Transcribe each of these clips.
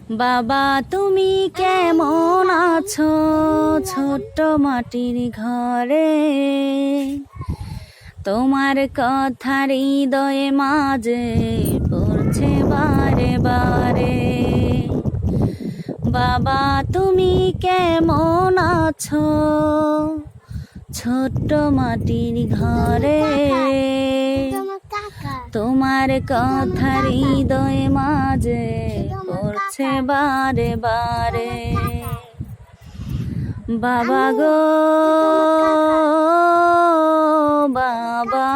বাবা তুমি কেমন আছো ছোট্ট মাটির ঘরে, তোমার কথা হৃদয়ে মাঝে পড়ছে বারে বারে। বাবা তুমি কেমন আছো ছোট্ট মাটির ঘরে, তোমার কথা হৃদয়ে মাঝে পড়ছে বারে বারে। বাবা গো বাবা,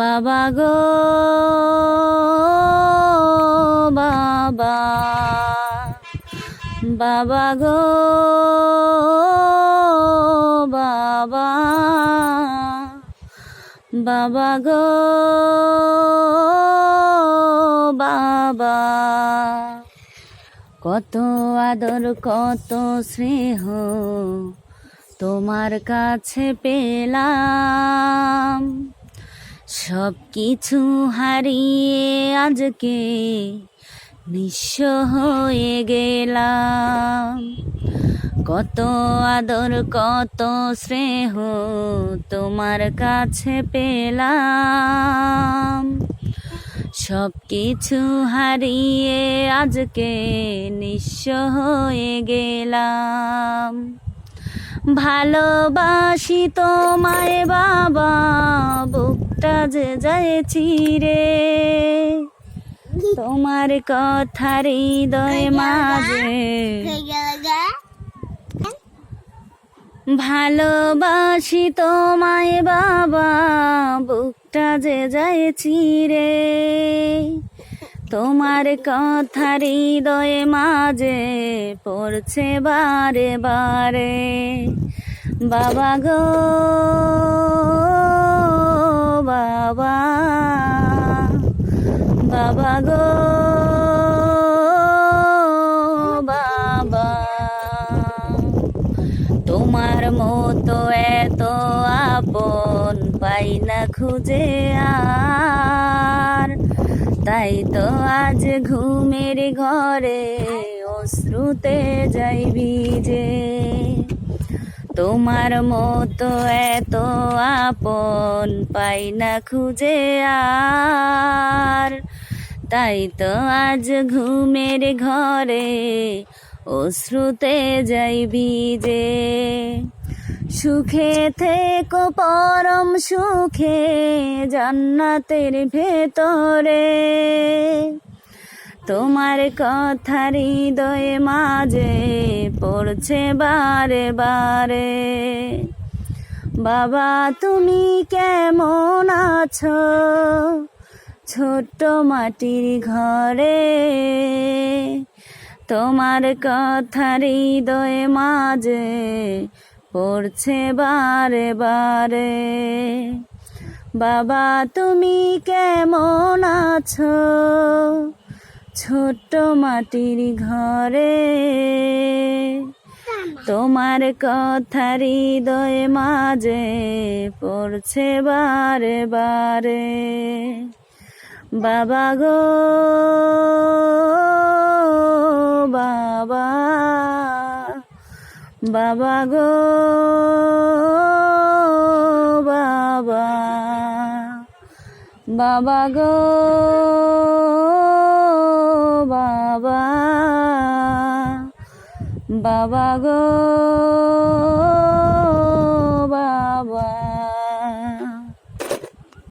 বাবা গো বাবা, বাবা গো বাবা, বাবা গো বাবা। কত আদর কত স্নেহ তোমার কাছে পেলাম, সব কিছু হারিয়ে আজকে নিঃস্ব হয়ে গেলাম। কত আদর কত স্নেহ তোমার কাছে পেলাম, সব কিছু হারিয়ে আজকে নিঃস্ব হয়ে গেলাম। ভালোবাসি তোমায় বাবা, বুকটা যে যায় চিরে, তোমার কথা হৃদয় মাঝে। ভালোবাসি তোমায় বাবা, বুকটা যে যায় চিরে, তোমার কথা হৃদয়ে মাঝে পড়ছে বারে বারে। বাবা গো বাবা, বাবা গো বাবা, তোমার মতো এত আপন পাই না খুঁজে আর, তাই তো আজ ঘুমের ঘরে অশ্রুতে যাই ভিজে। তোমার মতো এত আপন পাই না খুঁজে আর, তাই তো আজ ঘুমের ঘরে অশ্রুতে যাই ভিজে। সুখে থেকো পরম সুখে জান্নাতের ভেতরে, তোমার কথা হৃদয়ে মাঝে পড়ছে বারে বারে। বাবা তুমি কেমন আছো ছোট্ট মাটির ঘরে, তোমার কথা হৃদয়ে মাঝে পড়ছে বারে বারে। বাবা তুমি কেমন আছো ছোট্ট মাটির ঘরে, তোমার কথা হৃদয়ে মাঝে পড়ছে বারে বারে। বাবা গো বাবা, বাবা গো বাবা, বাবা গো বাবা, বাবা গো